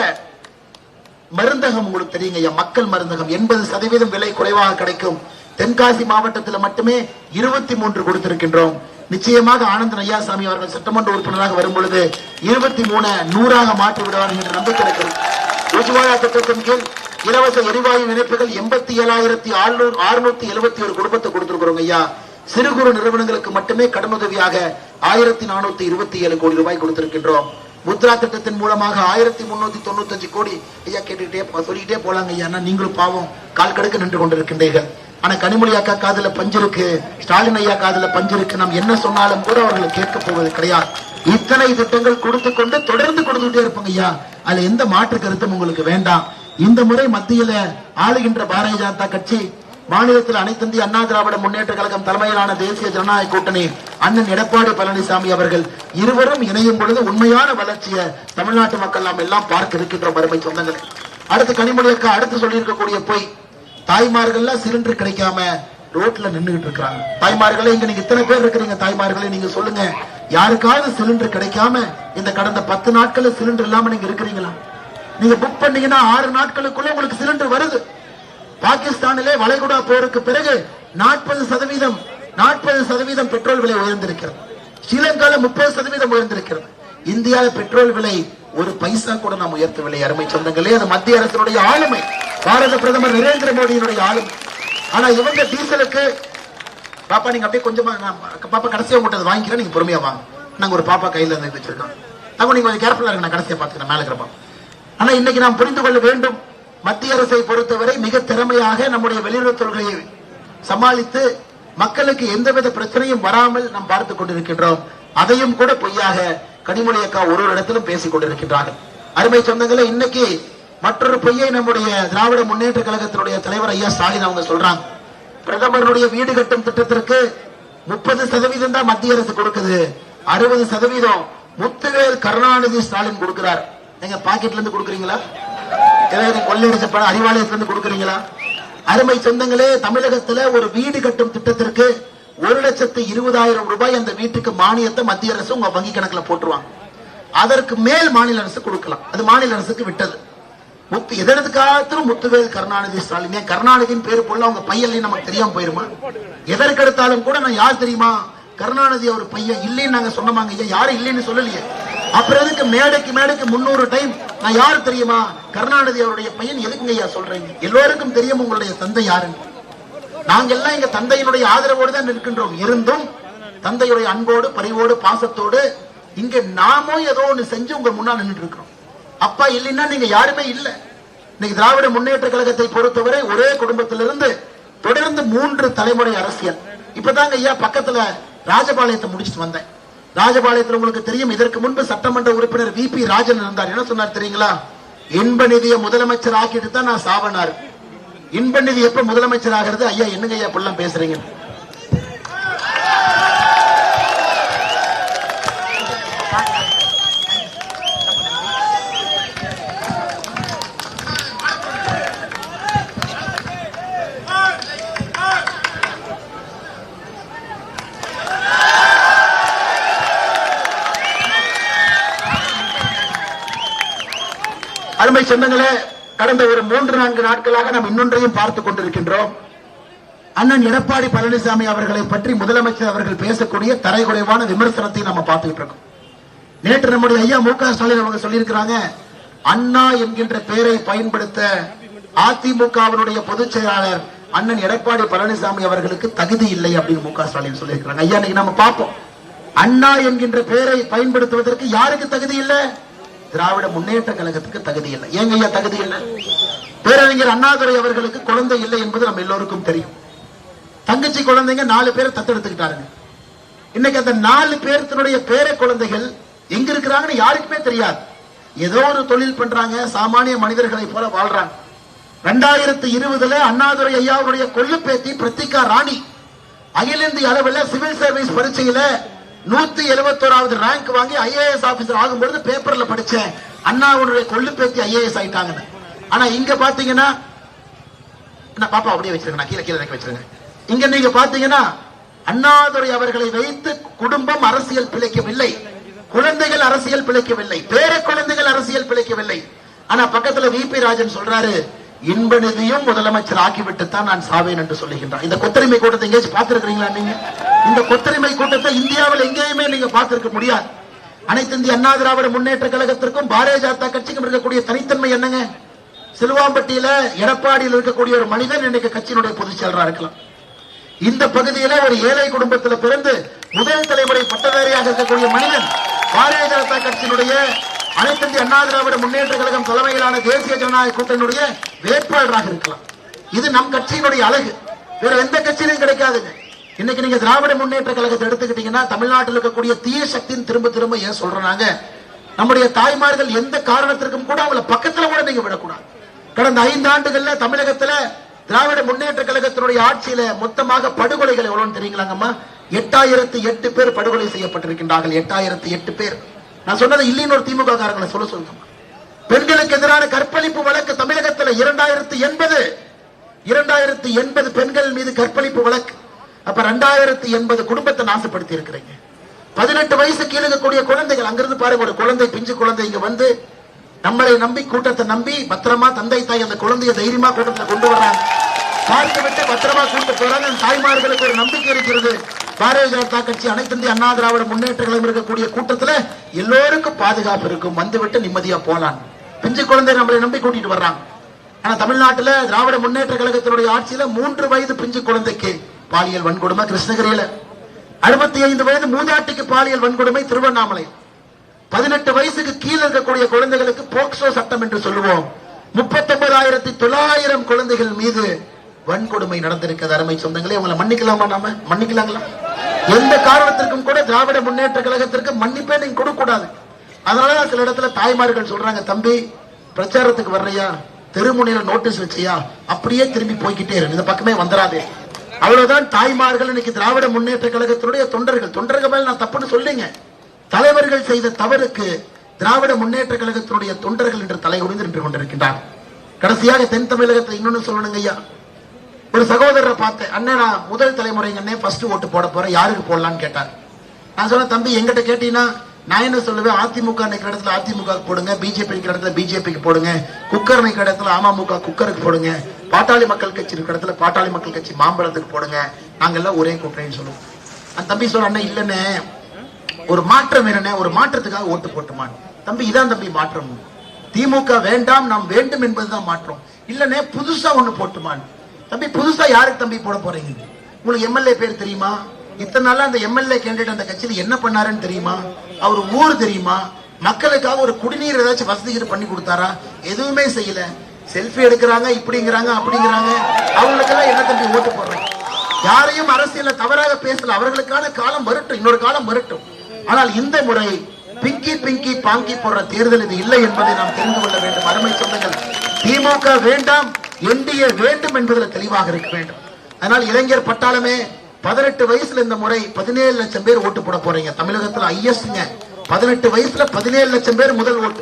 மருந்தகம் உங்களுக்கு தெரியுங்க, மக்கள் மருந்தகம் 80% விலை குறைவாக கிடைக்கும். தென்காசி மாவட்டத்தில் மட்டுமே 23 கொடுத்திருக்கின்றோம். நிச்சயமாக ஆனந்தன் ஐயாசாமி அவர்கள் சட்டமன்ற உறுப்பினராக வரும் பொழுது 23 100ஆக மாற்றி விடுவார்கள் என்ற நம்பிக்கை இருக்கிறது. உஜ்வாலா திட்டத்தின் கீழ் இலவச எரிவாயு இணைப்புகள் 87,671 குடும்பத்தை கொடுத்திருக்கிறோம் ஐயா. சிறு குறு நிறுவனங்களுக்கு மட்டுமே கடனுதவியாக 1,427 கோடி ரூபாய் கொடுத்திருக்கின்றோம். முத்ரா திட்டத்தின் மூலமாக 1,395 கோடி ஐயா சொல்லிக்கிட்டே போலாங்க ஐயா. நீங்களும் பாவம் கால் கடுக்க நின்று கொண்டிருக்கின்றீர்கள். ஆனா கனிமொழி அக்கா காதுல பஞ்சு இருக்கு, ஸ்டாலின் ஐயா காதுல பஞ்சு இருக்கு. நாம் என்ன சொன்னாலும் கூட அவர்கள் கேட்க போவது கிடையாது. இத்தனை திட்டங்கள் கொடுத்து கொண்டு தொடர்ந்து கொடுத்துட்டே இருப்பாங்க ஐயா. அதுல எந்த மாற்று கருத்தும் உங்களுக்கு வேண்டாம். இந்த முறை மத்தியில ஆளுகின்ற பாரதிய ஜனதா கட்சி, மாநிலத்தில் அனைத்து இந்திய அண்ணா திராவிட முன்னேற்ற கழகம் தலைமையிலான தேசிய ஜனநாயக கூட்டணி அண்ணன் எடப்பாடி பழனிசாமி அவர்கள் இருவரும் இணையும் பொழுது உண்மையான வளர்ச்சியை தமிழ்நாட்டு மக்கள் நாம் எல்லாம் பார்க்க இருக்கின்றோம் அருமை சொந்தங்கள். அடுத்து கனிமொழி அக்கா அடுத்து சொல்லி இருக்கக்கூடிய போய் தாய்மார்கள் சிலிண்டர் கிடைக்காம ரோட்ல நின்றுகிட்டு இருக்காங்க. தாய்மார்களே, இங்க நீங்க இத்தனை பேர் இருக்கிறீங்க, தாய்மார்களே நீங்க சொல்லுங்க, யாருக்காவது சிலிண்டர் கிடைக்காம இந்த கடந்த 10 நாட்கள் சிலிண்டர் இல்லாம நீங்க இருக்கிறீங்களா? நீங்க புக் பண்ணீங்கன்னா 6 நாட்களுக்குள்ள உங்களுக்கு சிலிண்டர் வருது. பாகிஸ்தானிலே வளைகுடா போருக்கு பிறகு 40% பெட்ரோல் விலை உயர்ந்திருக்கிறது. ஸ்ரீலங்கால 30% உயர்ந்திருக்கிறது. இந்தியாவில் பெட்ரோல் விலை ஒரு பைசா கூட நாம் உயர்த்தவில்லை அருமை சொந்தங்களே. அது மத்திய அரசினுடைய ஆளுமை, பாரத பிரதமர் நரேந்திர மோடியினுடைய ஆளுமை. ஆனா இவங்க டீசலுக்கு பாப்பா நீங்க அப்படியே கொஞ்சமா பாப்பா கடைசியா உங்கள்கிட்ட வாங்கிக்கிறேன், நீங்க பொறுமையா வாங்க. நாங்க ஒரு பாப்பா கையில இருந்து வச்சிருக்கோம், அப்ப நீங்க கொஞ்சம் கேர்ஃபுல்லா இருக்கு, நான் கடைசியா பாத்துக்கிறேன் மேல இருக்கிறப்பா. ஆனா இன்னைக்கு நாம் புரிந்து கொள்ள வேண்டும், மத்திய அரசை பொறுத்தவரை மிக திறமையாக நம்முடைய வெளியுறவுத்துறையை சமாளித்து மக்களுக்கு எந்தவித பிரச்சனையும் வராமல் நாம் பார்த்துக் கொண்டிருக்கின்றோம். அதையும் கூட பொய்யாக கனிமொழி அக்கா ஒரு இடத்திலும் பேசிக் கொண்டிருக்கின்றார்கள். அருமை சொந்தங்களே, இன்னைக்கு மற்றொரு பொய்யை நம்முடைய திராவிட முன்னேற்ற கழகத்தினுடைய தலைவர் ஐயா ஸ்டாலின் அவங்க சொல்றாங்க. பிரதமருடைய வீடு கட்டும் திட்டத்திற்கு 30% தான் மத்திய அரசு கொடுக்குது, 60% முத்துவேல் கருணாநிதி ஸ்டாலின் கொடுக்கிறார். எங்க பாக்கெட்ல இருந்து கொடுக்குறீங்களா? கொள்ளையடிச்ச பணம் அறிவாலயத்துல இருந்து கொடுக்குறீங்களா? அருமை சொந்தங்களே, தமிழகத்துல ஒரு வீடு கட்டும் திட்டத்திற்கு 1,20,000 ரூபாய் அந்த வீட்டுக்கு மானியத்தை மத்திய அரசு உங்க வங்கி கணக்குல போட்டுருவாங்க. அதற்கு மேல் மாநில அரசு கொடுக்கலாம், அது மாநில அரசுக்கு விட்டது. எதற்காத்திலும் முத்துவேல் கருணாநிதி ஸ்டாலின், கருணாநிதியின் பேரு போல அவங்க பையன் நமக்கு தெரியாம போயிருமா? எதற்கெடுத்தாலும் கூட நான் யார் தெரியுமா, கருணாநிதி அவர் பையன் இல்லைன்னு நாங்க சொன்னமாங்க ஐயா, யாரும் இல்லைன்னு சொல்லலையே. அப்புறம் எதுக்கு மேடைக்கு 300 டைம் நான் யாரு தெரியுமா, கருணாநிதி அவருடைய பையன் எதுக்குங்க ஐயா சொல்றீங்க? எல்லோருக்கும் தெரியும் உங்களுடைய தந்தை யாருன்னு. நாங்க எல்லாம் எங்க தந்தையினுடைய ஆதரவோடு தான் இருக்கின்றோம். இருந்தும் தந்தையுடைய அன்போடு பரிவோடு பாசத்தோடு இங்க நாமும் ஏதோ ஒண்ணு செஞ்சு உங்க முன்னால் நின்றுட்டு இருக்கிறோம். அப்பா இல்லைன்னா நீங்க யாருமே இல்ல. இன்னைக்கு திராவிட முன்னேற்ற கழகத்தை பொறுத்தவரை ஒரே குடும்பத்திலிருந்து தொடர்ந்து 3 தலைமுறை அரசியல். இப்பதாங்க ஐயா பக்கத்துல ராஜபாளையத்தை முடிச்சுட்டு வந்தேன். ராஜபாளையத்தில் உங்களுக்கு தெரியும், இதற்கு முன்பு சட்டமன்ற உறுப்பினர் VP ராஜன் இருந்தார். என்ன சொன்னார் தெரியுங்களா? இன்ப நிதியை முதலமைச்சர் ஆக்கிட்டு தான் நான் சாவனார். இன்ப நிதி எப்ப முதலமைச்சர் ஆகிறது? ஐயா என்னங்க ஐயா இப்பெல்லாம் பேசுறீங்க? அருமை சொந்தங்களே, கடந்த ஒரு 3-4 நாட்களாக நாம் இன்னொன்றையும் பார்த்துக் கொண்டிருக்கின்றோம். அண்ணன் எடப்பாடி பழனிசாமி அவர்களை பற்றி முதலமைச்சர் அவர்கள் பேசக்கூடிய தரைகுறைவான விமர்சனத்தை நம்ம பார்த்துக்கிட்டு இருக்கோம். நேற்று நம்முடைய ஐயா MK ஸ்டாலின் அவங்க சொல்லியிருக்கிறாங்க, அண்ணா என்கின்ற பெயரை பயன்படுத்த அதிமுகவினுடைய பொதுச் செயலாளர் அண்ணன் எடப்பாடி பழனிசாமி அவர்களுக்கு தகுதி இல்லை அப்படின்னு MK ஸ்டாலின் சொல்லியிருக்கிறாங்க. ஐயா இன்னைக்கு நம்ம பார்ப்போம், அண்ணா என்கின்ற பெயரை பயன்படுத்துவதற்கு யாருக்கு தகுதி இல்லை? திராவிட முன்னேற்ற கழகத்துக்கு தகுதி இல்லை. ஏங்க ஐயா தகுதி இல்லை? பேரறிஞர் அண்ணாதுரை அவர்களுக்கு குழந்தை இல்லை என்பது நம்ம எல்லோருக்கும் தெரியும். தங்கச்சி குழந்தைங்க 4 பேரை தத்தெடுத்துக்கிட்டாருங்க. இன்னைக்கு அந்த 4 பேருடைய பேர குழந்தைகள் எங்க இருக்கிறாங்கன்னு யாருக்குமே தெரியாது. ஏதோ ஒரு தொழில் பண்றாங்க, சாமானிய மனிதர்களை போல வாழ்றாங்க. 2020 அண்ணாதுரை ஐயாவுடைய கொள்ளு பேத்தி பிரத்திகா ராணி அகில இந்திய அளவில் சிவில் சர்வீஸ் பரீட்சையில 171வது ரேங்க் வாங்கி ஐஏஎஸ் ஆபீசர் ஆகும்போது பேப்பர்ல படிச்சேன் அண்ணாவுடைய கொள்ளு பேத்தி ஐஏஎஸ் ஆயிட்டாங்க. ஆனா இங்க பாத்தீங்கன்னா பாப்பா அப்படியே வச்சிருங்க, கீழே கீழே வச்சிருங்க. இங்க நீங்க பாத்தீங்கன்னா அண்ணாதுரை அவர்களை வைத்து குடும்பம் அரசியல் பிழைக்கவில்லை, குழந்தைகள் அரசியல் பிழைக்கவில்லை, பேர குழந்தைகள் அரசியல் பிழைக்கவில்லை. ஆனா பக்கத்துல விபி ராஜன் சொல்றாரு, இன்ப நிதியும் முதலமைச்சர் ஆக்கிவிட்டு தான் நான் சாவேன் என்று சொல்லுகின்றார். இந்த கொத்தரிமை கூட்டத்தை எங்கேயாச்சும் பார்த்திருக்கிறீங்களா நீங்க? இந்த கொத்தரிமை கூட்டத்தை இந்தியாவில் எங்கேயுமே நீங்க பார்த்திருக்க முடியாது. அனைத்து இந்திய அண்ணா திராவிட முன்னேற்ற கழகத்திற்கும் பாரதிய ஜனதா கட்சிக்கும் இருக்கக்கூடிய தனித்தன்மை என்னங்க? சிலுவாம்பட்டியில எடப்பாடியில் இருக்கக்கூடிய ஒரு மனிதன் இன்னைக்கு கட்சியினுடைய பொதுச் செயலராக இருக்கலாம். இந்த பகுதியில ஒரு ஏழை குடும்பத்தில் பிறந்து முதல் தலைமுறை பட்டதாரியாக இருக்கக்கூடிய மனிதன் பாரதிய ஜனதா கட்சியினுடைய அனைத்து இந்திய அண்ணா திராவிட முன்னேற்ற கழகம் தலைமையிலான தேசிய ஜனநாயக கூட்டணியுடைய வேட்பாளராக இருக்கலாம். இது நம் கட்சியினுடைய அழகு, வேற எந்த கட்சியிலும் கிடைக்காதுங்க. இன்னைக்கு நீங்க திராவிட முன்னேற்ற கழகத்தை எடுத்துக்கிட்டீங்கன்னா தமிழ்நாட்டில் இருக்கக்கூடிய தீய சக்தியின் திரும்ப திரும்ப ஏன் சொல்றாங்க, நம்முடைய தாய்மார்கள் எந்த காரணத்திற்கும் கூட அவங்கள பக்கத்துல கூட நீங்க விடக்கூடாது. கடந்த 5 ஆண்டுகள்ல தமிழகத்துல திராவிட முன்னேற்ற கழகத்தினுடைய ஆட்சியில மொத்தமாக படுகொலைகள் எவ்வளவு தெரியுங்களாங்கம்மா? 8008 பேர் படுகொலை செய்யப்பட்டிருக்கின்றார்கள். 8008 பேர். நான் சொன்னது இல்லைன்னு ஒரு திமுக காரங்களை சொல்லுங்க. பெண்களுக்கு எதிரான கற்பழிப்பு வழக்கு தமிழகத்தில் 2080 பெண்கள் மீது கற்பழிப்பு வழக்கு. அப்ப 2080 குடும்பத்தை நாசப்படுத்தி இருக்கிறீங்க. 18 வயசு கீழே இருக்கக்கூடிய குழந்தைகள், அங்கிருந்து பாருங்க, ஒரு குழந்தை, பிஞ்சு குழந்தை இங்க வந்து நம்மளை நம்பி, கூட்டத்தை நம்பி பத்திரமா தந்தை தாய் அந்த குழந்தைய தைரியமா கூட்டத்தில் கொண்டு வர்றாங்க. பார்த்து விட்டு பத்திரமா கூட்டு போறாங்க. தாய்மார்களுக்கு ஒரு நம்பிக்கை இருக்கிறது. பாரதிய ஜனதா கட்சி அனைத்து இந்திய அண்ணா திராவிட முன்னேற்ற கழகம் இருக்கக்கூடிய கூட்டத்துல எல்லோருக்கும் பாதுகாப்பு இருக்கும், வந்துவிட்டு நிம்மதியா போலாம். பிஞ்சு குழந்தை நம்மளை நம்பி கூட்டிட்டு வர்றாங்க. ஆனா தமிழ்நாட்டில் திராவிட முன்னேற்ற கழகத்தினுடைய ஆட்சியில 3 வயது பிஞ்சு குழந்தைக்கு பாலியல் வன்கொடுமை கிருஷ்ணகிரியில, 65 வயது மூதாட்டிக்கு பாலியல் வன்கொடுமை திருவண்ணாமலை, 18 வயசுக்கு கீழே இருக்கக்கூடிய குழந்தைகளுக்கு போக்சோ சட்டம் என்று சொல்லுவோம் 39,900 குழந்தைகள் மீது வன்கொடுமை நடந்திருக்கிறது. அருமை சொந்தங்களே, உங்களை மன்னிக்கலாமா? நாம மன்னிக்கலாங்களா? எந்த காரணத்திற்கும் கூட திராவிட முன்னேற்ற கழகத்திற்கு மன்னிப்பே நீங்க கொடுக்க கூடாது. அதனால சில இடத்துல தாய்மார்கள் சொல்றாங்க, தம்பி பிரச்சாரத்துக்கு வர்றையா, தெருமுனையில நோட்டீஸ் வச்சியா, அப்படியே திரும்பி போய்கிட்டே இருக்கு, இந்த பக்கமே வந்துடாதே. அவ்வளவுதான் தாய்மார்கள். இன்னைக்கு திராவிட முன்னேற்ற கழகத்தினுடைய தொண்டர்கள் மேல நான் தப்புன்னு சொல்லுங்க, தலைவர்கள் செய்த தவறுக்கு திராவிட முன்னேற்ற கழகத்தினுடைய தொண்டர்கள் என்று தலை உடைந்து நின்று கொண்டிருக்கின்றார். கடைசியாக தென் தமிழகத்தில் இன்னொன்னு சொல்லணுங்க ஐயா, ஒரு சகோதரரை பார்த்தேன். அண்ணன், நான் முதல் தலைமுறைங்க அண்ணே, ஃபர்ஸ்ட் ஓட்டு போட போறேன், யாருக்கு போடலான்னு கேட்டார். நான் சொன்னேன், தம்பி எங்கிட்ட கேட்டீங்கன்னா நான் என்ன சொல்லுவேன், அதிமுக நிக்கிற இடத்துல அதிமுக போடுங்க, பிஜேபி நிக்கிற இடத்துல பிஜேபிக்கு போடுங்க, குக்கர் நிக்கிற இடத்துல அமமுக குக்கருக்கு போடுங்க, பாட்டாளி மக்கள் கட்சி இருக்கிற இடத்துல பாட்டாளி மக்கள் கட்சி மாம்பழத்துக்கு போடுங்க, நாங்க எல்லாம் ஒரே கூட்டணின்னு சொல்லுவோம். அந்த தம்பி சொல்ற, அண்ணன் இல்லன்னு ஒரு மாற்றம் வேணுனே, ஒரு மாற்றத்துக்காக ஓட்டு போட்டுமான். தம்பி இதான் தம்பி மாற்றம், திமுக வேண்டாம் நாம் வேண்டும் என்பதுதான் மாற்றம். இல்லனே புதுசா ஒண்ணு போட்டுமான். தம்பி புதுசா யாருக்கு தம்பி போட போறீங்க? உங்களுக்கு எம்எல்ஏ பேர் தெரியுமா? இத்தனை நாளா அந்த எம்எல்ஏ கேண்டிடேட் அந்த கட்சியில என்ன பண்ணாருன்னு தெரியுமா? அவர் ஊர் தெரியுமா? மக்களுக்காக ஒரு குடிநீர் ஏதாச்சும் வசதிகள் பண்ணி கொடுத்தாரா? எதுவுமே செய்யல. செல்ஃபி எடுக்கிறாங்க, இப்படிங்கிறாங்க அப்படிங்கிறாங்க. அவங்களுக்கெல்லாம் என்ன தம்பி ஓட்டு போடுறேன்? யாரையும் அரசியல தவறாக பேசல, அவர்களுக்கான காலம் வரட்டும், இன்னொரு காலம் வரட்டும். ஆனால் இந்த முறை பிங்கி பாங்கி போடுற தேர்தல் இது இல்லை என்பதை நாம் தெரிந்து கொள்ள வேண்டும். அருமை சொந்தங்கள், திமுக வேண்டாம், என்டிஏ வேண்டும் என்பதில் தெளிவாக இருக்க வேண்டும். அதனால் இளைஞர் பட்டாளமே, 18 வயசுல இந்த முறை 17 லட்சம் பேர் ஓட்டு போட போறீங்க. தமிழகத்தில் ஐஎஸ்ங்க 18 வயசுல 17 லட்சம் பேர் முதல் ஓட்டு.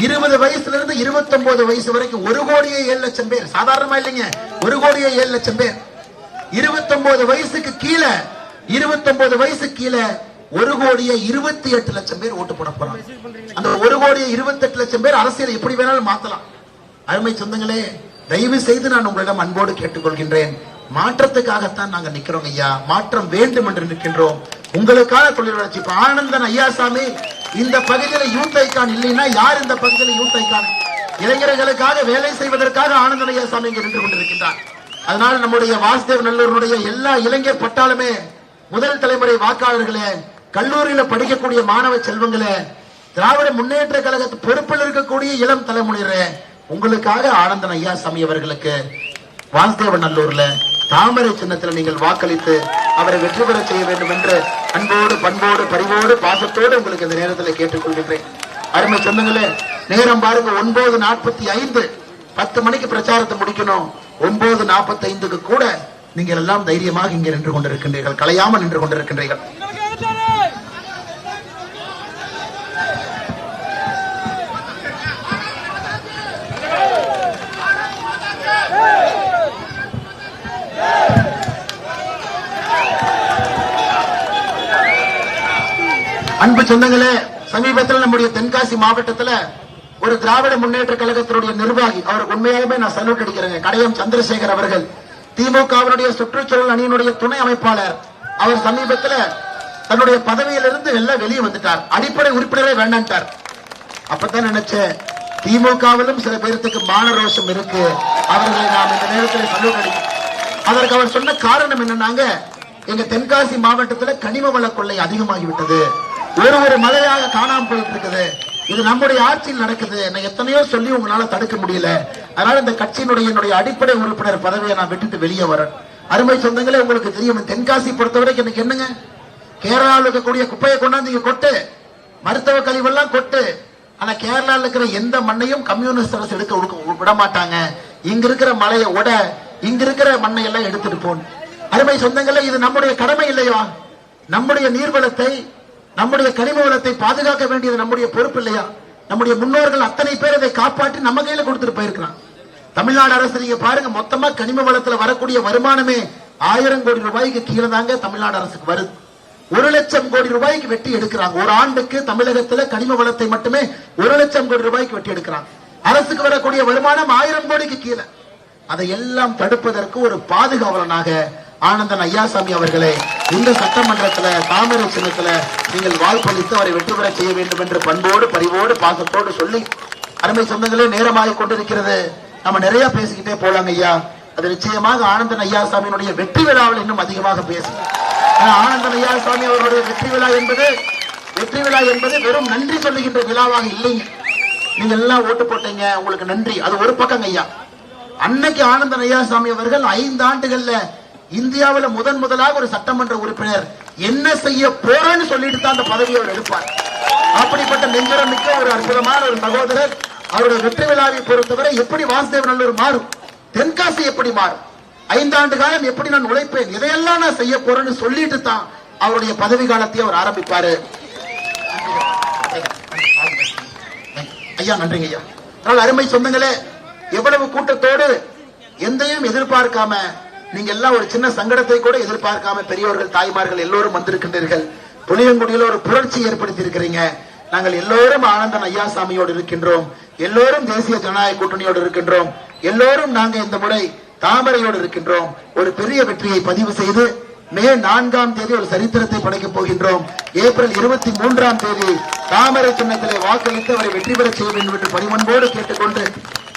20 வயசுல இருந்து 29 வயசு வரைக்கும் 1,07,00,000 பேர். சாதாரணமா இல்லைங்க, 1,07,00,000 பேர். 29 வயசுக்கு கீழே 1,28,00,000 பேர் ஓட்டு போட போறாங்க. அந்த 1,28,00,000 பேர் அரசியல் எப்படி வேணாலும் மாத்தலாம். அருமை சொந்தங்களே, தயவு செய்து நான் உங்களிடம் அன்போடு கேட்டுக்கொள்கின்றேன், மாற்றத்துக்காகத்தான் நாங்க நிக்கிறோம் ஐயா, மாற்றம் வேண்டும் என்று நிற்கின்றோம். உங்களுக்கான தொழில் வளர்ச்சி. இப்ப ஆனந்தன் ஐயாசாமி இந்த பகுதியில யூத் ஐகான் இல்லைன்னா யார் இந்த பகுதியில யூத் ஐகான்? இளைஞர்களுக்காக வேலை செய்வதற்காக ஆனந்தன் ஐயாசாமி இங்கு நின்று கொண்டிருக்கின்றார். அதனால நம்முடைய வாசுதேவ் நல்லூருடைய எல்லா இளைஞர் பட்டாளமே, முதல் தலைமுறை வாக்காளர்களே, கல்லூரியில படிக்கக்கூடிய மாணவ செல்வங்களே, திராவிட முன்னேற்ற கழகத்து பொறுப்பில் இருக்கக்கூடிய இளம் தலைமுறையரே, உங்களுக்காக ஆனந்தன் ஐயாசாமி அவர்களுக்கு வாசுதேவ நல்லூர்ல தாமரை சின்னத்தில் நீங்கள் வாக்களித்து அவரை வெற்றி பெற செய்ய வேண்டும் என்று அன்போடு பண்போடு பரிவோடு பாசத்தோடு உங்களுக்கு இந்த நேரத்தில் கேட்டுக்கொள்கின்றேன். அருமை சொந்தங்களே, நேரம் பாருங்க 9:45. 10 மணிக்கு பிரச்சாரத்தை முடிக்கணும். 9:45 கூட நீங்கள் எல்லாம் தைரியமாக இங்கே நின்று கொண்டிருக்கின்றீர்கள், கலையாமல் நின்று கொண்டிருக்கின்றீர்கள். அன்பு சொந்தங்களே, சமீபத்தில் நம்முடைய தென்காசி மாவட்டத்தில் ஒரு திராவிட முன்னேற்ற கழகத்தினுடைய நிர்வாகி, அவருக்கு உண்மையாகவே நான் சல்யூட் அடிக்கிறேங்க, கடையம் சந்திரசேகர் அவர்கள், திமுகவினுடைய சுற்றுச்சூழல் அணியினுடைய துணை அமைப்பாளர், அவர் சமீபத்தில் தன்னுடைய பதவியிலிருந்து எல்லாம் வெளியே வந்துட்டார். அடிப்படை உறுப்பினரே வேண்டான்ட்டார். அப்பதான் நினைச்சேன், திமுகவிலும் சில பேருக்கு மான ரோஷம் இருக்கு, அவர்களை நாம் இந்த நேரத்தில் சல்யூட் அடிக்கிறோம். அதற்கு அவர் சொன்ன காரணம் என்னன்னாங்க, எங்க தென்காசி மாவட்டத்தில் கனிம வள கொள்ளை அதிகமாகிவிட்டது, ஒரு மழையாக காணாம போயிட்டு இருக்குது, இது நம்முடைய ஆட்சியில் நடக்குது, நான் எத்தனையோ சொல்லி உங்களால தடுக்க முடியல, அதனால இந்த கட்சியினுடைய அடிப்படை உறுப்பினர் பதவியை நான் விட்டுட்டு வெளியே வரேன். அருமை சொந்தங்களே, உங்களுக்கு தெரியும் தென்காசி பொறுத்தவரைக்கும் எனக்கு என்னங்க, கேரளாவில் இருக்கக்கூடிய குப்பையை கொண்டாந்து இங்க கொட்டு, மருத்துவ கழிவெல்லாம் கொட்டு, ஆனா கேரளாவில் இருக்கிற எந்த மண்ணையும் கம்யூனிஸ்ட் அரசு எடுக்க விட மாட்டாங்க. இங்க இருக்கிற மலையை உட, இங்க இருக்கிற மண்ணை எல்லாம் எடுத்துட்டு போன். அருமை சொந்தங்களே, இது நம்முடைய கடமை இல்லையா? நம்முடைய நீர்வளத்தை, நம்முடைய கனிம வளத்தை பாதுகாக்க வேண்டியது நம்முடைய பொறுப்பு இல்லையா? நம்முடைய முன்னோர்கள் அத்தனை பேர் அதை காப்பாற்றி நம்ம கையில கொடுத்துட்டு போயிருக்கிறான். தமிழ்நாடு அரசு நீங்க பாருங்க, மொத்தமா கனிம வளத்துல வரக்கூடிய வருமானமே 1000 கோடி ரூபாய்க்கு கீழே தாங்க தமிழ்நாடு அரசுக்கு வருது. 1 லட்சம் கோடி ரூபாய்க்கு வெட்டி எடுக்கிறாங்க. ஒரு ஆண்டுக்கு தமிழகத்துல கனிம வளத்தை மட்டுமே 1 லட்சம் கோடி ரூபாய்க்கு வெட்டி எடுக்கிறாங்க. அரசுக்கு வரக்கூடிய வருமானம் 1000 கோடிக்கு கீழே. அதை எல்லாம் தடுப்பதற்கு ஒரு பாதுகாவலனாக ஆனந்தன் ஐயாசாமி அவர்களை இந்த சட்டமன்றத்தில் தாமரை சின்னத்தில் நீங்கள் வாய்ப்பளித்து அவரை வெற்றி பெற செய்ய வேண்டும் என்று பண்போடு, பரிவோடு, பாசத்தோடு சொல்லி, அருமை சொந்தங்களே, நேரமாக கொண்டிருக்கிறது, நம்ம நிறைய பேசிக்கிட்டே போலாங்க ஐயா. அது நிச்சயமாக ஆனந்தன் ஐயாசாமியினுடைய வெற்றி விழாவில் இன்னும் அதிகமாக பேசும். ஆனந்தன் ஐயாசாமி அவருடைய வெற்றி விழா என்பது வெறும் நன்றி சொல்லுகின்ற விழாவாக இல்லைங்க. நீங்க எல்லாம் ஓட்டு போட்டீங்க, உங்களுக்கு நன்றி, அது ஒரு பக்கம் ஐயா. அன்னைக்கு ஆனந்தன் ஐயாசாமி அவர்கள் 5 ஆண்டுகள்ல இந்தியாவில் முதலாக ஒரு சட்டமன்ற உறுப்பினர் என்ன செய்ய போறேன்னு சொல்லிட்டு தான் அந்த பதவியை அவர் எடுப்பார். அப்படிப்பட்ட நெஞ்சரம் மிக்க ஒரு அற்புதமான ஒரு சகோதரர். அவருடைய வெற்றி விழாவை பொறுத்தவரை எப்படி வாசுதேவ நல்லூர் மாறும், தென்காசி எப்படி மாறும், 5 ஆண்டு காலம் எப்படி நான் உழைப்பேன், இதையெல்லாம் நான் செய்ய போறேன்னு சொல்லிட்டு தான் அவருடைய பதவி காலத்தை அவர் ஆரம்பிப்பாரு. ஐயா நன்றிங்க ஐயா. அதனால் அருமை சொந்தங்களே, எவ்வளவு கூட்டத்தோடு எந்தையும் எதிர்பார்க்காம, நீங்க எல்லாம் ஒரு சின்ன சங்கடத்தை கூட எதிர்பார்க்காம பெரியவர்கள், தாய்மார்கள் எல்லோரும் வந்திருக்கின்றீர்கள். புளியங்குடியில் ஒரு புரட்சி ஏற்படுத்தி இருக்கிறீங்க. நாங்கள் எல்லோரும் ஆனந்தன் ஐயாசாமியோடு இருக்கின்றோம், எல்லோரும் தேசிய ஜனநாயக கூட்டணியோடு இருக்கின்றோம், எல்லோரும் நாங்க இந்த முறை தாமரையோடு இருக்கின்றோம். ஒரு பெரிய வெற்றியை பதிவு செய்து மே 4ஆம் தேதி ஒரு சரித்திரத்தை படைக்கப் போகின்றோம். ஏப்ரல் 23ஆம் தேதி தாமரை சின்னத்திலே வாக்களித்து அவரை வெற்றி பெற செய்ய வேண்டும் என்று பணிவன்போடு கேட்டுக்கொண்டு,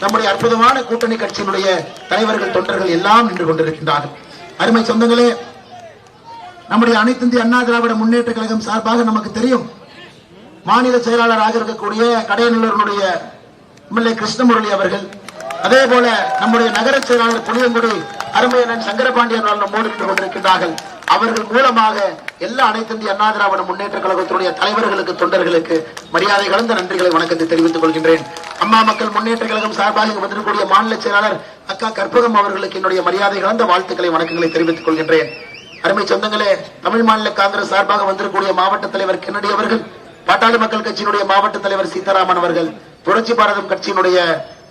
நம்முடைய அற்புதமான கூட்டணி கட்சியினுடைய தலைவர்கள், தொண்டர்கள் எல்லாம் நின்று கொண்டிருக்கின்றார்கள். அருமை சொந்தங்களே, நம்முடைய அனைத்து இந்திய அண்ணா திராவிட முன்னேற்ற கழகம் சார்பாக நமக்கு தெரியும், மாநில செயலாளராக இருக்கக்கூடிய கடையநல்லூருடைய எம்எல்ஏ கிருஷ்ணமுரளி அவர்கள், அதே போல நம்முடைய நகர செயலாளர் புளியங்குடி அருமையண்ணன் சங்கரபாண்டியன் நம்மோடு நின்று கொண்டிருக்கின்றார்கள். அவர்கள் மூலமாக எல்லா அனைத்து இந்திய அண்ணா திராவிட முன்னேற்ற கழகத்தினுடைய தலைவர்களுக்கு, தொண்டர்களுக்கு மரியாதை கலந்த நன்றிகளை, வணக்கத்தை தெரிவித்துக் கொள்கின்றேன். அம்மா மக்கள் முன்னேற்ற கழகம் சார்பாக வந்திருக்கக்கூடிய மாநில செயலாளர் அக்கா கற்பகம் அவர்களுக்கு என்னுடைய மரியாதை கலந்த வாழ்த்துக்களை, வணக்கங்களை தெரிவித்துக் கொள்கின்றேன். அருமை சொந்தங்களே, தமிழ் மாநில காங்கிரஸ் சார்பாக வந்திருக்கக்கூடிய மாவட்ட தலைவர் கென்னடி அவர்கள், பாட்டாளி மக்கள் கட்சியினுடைய மாவட்ட தலைவர் சீதாராமன் அவர்கள், புரட்சி பாரதம் கட்சியினுடைய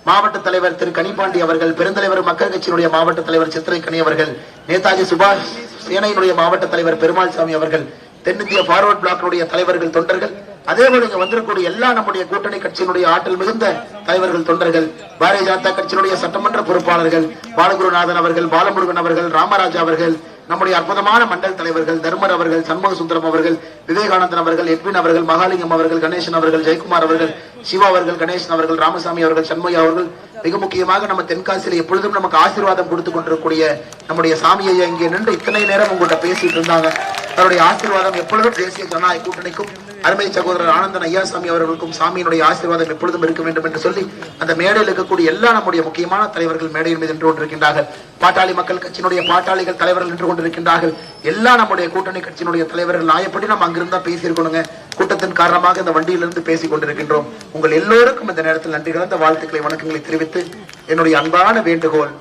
மாவட்ட தலைவர் திரு கனிபாண்டி அவர்கள், பெருந்தலைவர் மக்கள் கட்சியினுடைய மாவட்ட தலைவர் சித்திரை கனி அவர்கள், நேதாஜி சுபாஷ் சேனையினுடைய மாவட்ட தலைவர் பெருமாள் சாமி அவர்கள், தென்னிந்திய பார்வர்ட் பிளாக்கினுடைய தலைவர்கள், தொண்டர்கள், அதே போல இங்க வந்திருக்கக்கூடிய எல்லா நம்முடைய கூட்டணி கட்சியினுடைய ஆற்றல் மிகுந்த தலைவர்கள், தொண்டர்கள், பாரதிய ஜனதா கட்சியினுடைய சட்டமன்ற பொறுப்பாளர்கள், பாலகுருநாதன் அவர்கள், பாலமுருகன் அவர்கள், ராமராஜா அவர்கள், நம்முடைய அற்புதமான மண்டல் தலைவர்கள், தர்மர் அவர்கள், சண்முக சுந்தரம் அவர்கள், விவேகானந்தன் அவர்கள், எட்வின் அவர்கள், மகாலிங்கம் அவர்கள், கணேசன் அவர்கள், ஜெயக்குமார் அவர்கள், சிவா அவர்கள், கணேசன் அவர்கள், ராமசாமி அவர்கள், சண்முகா அவர்கள், மிக முக்கியமாக நம்ம தென்காசியில எப்பொழுதும் நமக்கு ஆசீர்வாதம் கொடுத்து கொண்டிருக்கக்கூடிய நம்முடைய சாமி ஐயா இங்கே நின்று இத்தனை நேரம் உங்கள்கிட்ட பேசிட்டு இருந்தாங்க. அவருடைய ஆசீர்வாதம் எப்பொழுதும் தேசிய ஜனநாயக கூட்டணிக்கும் அருமை சகோதரர் ஆனந்தன் ஐயாசாமி அவர்களுக்கும் சாமியினுடைய ஆசீர்வாதம் எப்பொழுதும் இருக்க வேண்டும் என்று சொல்லி, அந்த மேடையில் இருக்கக்கூடிய எல்லா நம்முடைய முக்கியமான தலைவர்கள் மேடையின் மீது நின்று கொண்டிருக்கின்றார்கள். பாட்டாளி மக்கள் கட்சியினுடைய பாட்டாளிகள் தலைவர்கள் நின்று கொண்டிருக்கின்றார்கள். எல்லா நம்முடைய கூட்டணி கட்சியினுடைய தலைவர்கள், நான் எப்படி நம்ம அங்கிருந்தா பேசியிருக்கணுங்க, கூட்டத்தின் காரணமாக இந்த வண்டியிலிருந்து பேசிக் கொண்டிருக்கின்றோம். உங்கள் எல்லோருக்கும் இந்த நேரத்தில் நன்றி கலந்த வாழ்த்துக்களை வணக்கங்களை தெரிவித்து என்னுடைய அன்பான வேண்டுகோள்,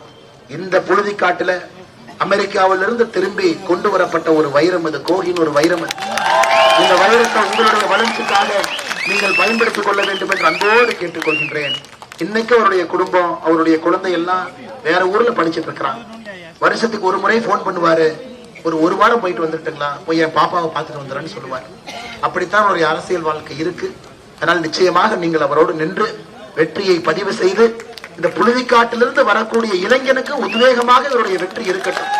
இந்த புழுதி காட்டுல அமெரிக்காவிலிருந்து திரும்பி கொண்டு வரப்பட்ட ஒரு வைரம், அது கோகின் ஒரு வைரம். இந்த வைரத்தை உங்களுடைய வளர்ச்சிக்காக நீங்கள் பயன்படுத்திக் கொள்ள வேண்டும் என்று அன்போடு கேட்டுக்கொள்கின்றேன். இன்னைக்கு அவருடைய குடும்பம், அவருடைய குழந்தை எல்லாம் வேற ஊர்ல படிச்சுட்டு இருக்கிறான். வருஷத்துக்கு ஒரு முறை போன் பண்ணுவாரு, ஒரு வாரம் போயிட்டு வந்துட்டுங்களா, போய் என் பாப்பாவை பார்த்துட்டு வந்துடுறேன்னு சொல்லுவார். அப்படித்தான் அவருடைய அரசியல் வாழ்க்கை இருக்கு. அதனால் நிச்சயமாக நீங்கள் அவரோடு நின்று வெற்றியை பதிவு செய்து இந்த புழுதிக்காட்டிலிருந்து வரக்கூடிய இளைஞனுக்கு உத்வேகமாக இவருடைய வெற்றி இருக்கட்டும்.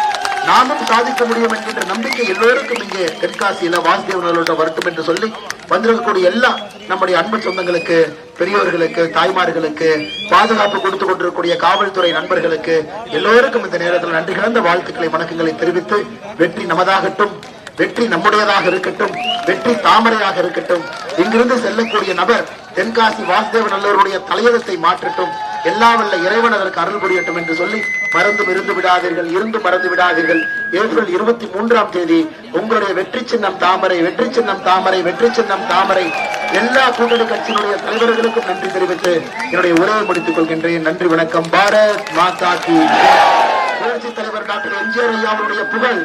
நாமும் சாதிக்க முடியும் என்கின்ற நம்பிக்கை எல்லோருக்கும் இங்கே தென்காசியில வாசுதேவனோட வரட்டும் என்று சொல்லி வந்திருக்கக்கூடிய எல்லா நம்முடைய அன்பு சொந்தங்களுக்கு, பெரியோர்களுக்கு, தாய்மார்களுக்கு, பாதுகாப்பு கொடுத்து கொண்டிருக்கூடிய காவல்துறை நண்பர்களுக்கு எல்லோருக்கும் இந்த நேரத்தில் நன்றி கலந்த வாழ்த்துக்களை வணக்கங்களை தெரிவித்து, வெற்றி நமதாகட்டும், வெற்றி நம்முடையதாக இருக்கட்டும், வெற்றி தாமரையாக இருக்கட்டும். இங்கிருந்து செல்லக்கூடிய நபர் தென்காசி வாசுதேவ நல்லவருடைய தலையகத்தை மாற்றட்டும். எல்லா வல்ல இறைவன் அதற்கு அருள் புரியட்டும் என்று சொல்லி மறந்தும் இருந்து விடாதீர்கள், இருந்து மறந்து விடாதீர்கள். ஏப்ரல் 23ஆம் தேதி உங்களுடைய வெற்றி சின்னம் தாமரை, வெற்றி சின்னம் தாமரை, வெற்றி சின்னம் தாமரை. எல்லா கூட்டணி கட்சியினுடைய தலைவர்களுக்கும் நன்றி தெரிவித்து என்னுடைய உரையை முடித்துக் கொள்கின்றேன். நன்றி, வணக்கம். பாரத் மாதா கி புரட்சி தலைவர் டாக்டர் எம்ஜிஆர் ஐயாவுடைய புகழ்,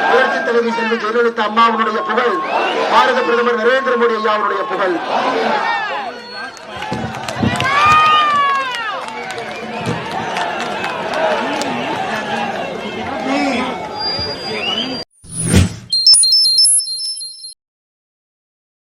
புரட்சி தலைவி செல்வி ஜெயலலிதா அம்மாவுடைய புகழ், பாரத பிரதமர் நரேந்திர மோடி ஐயாவுடைய புகழ்.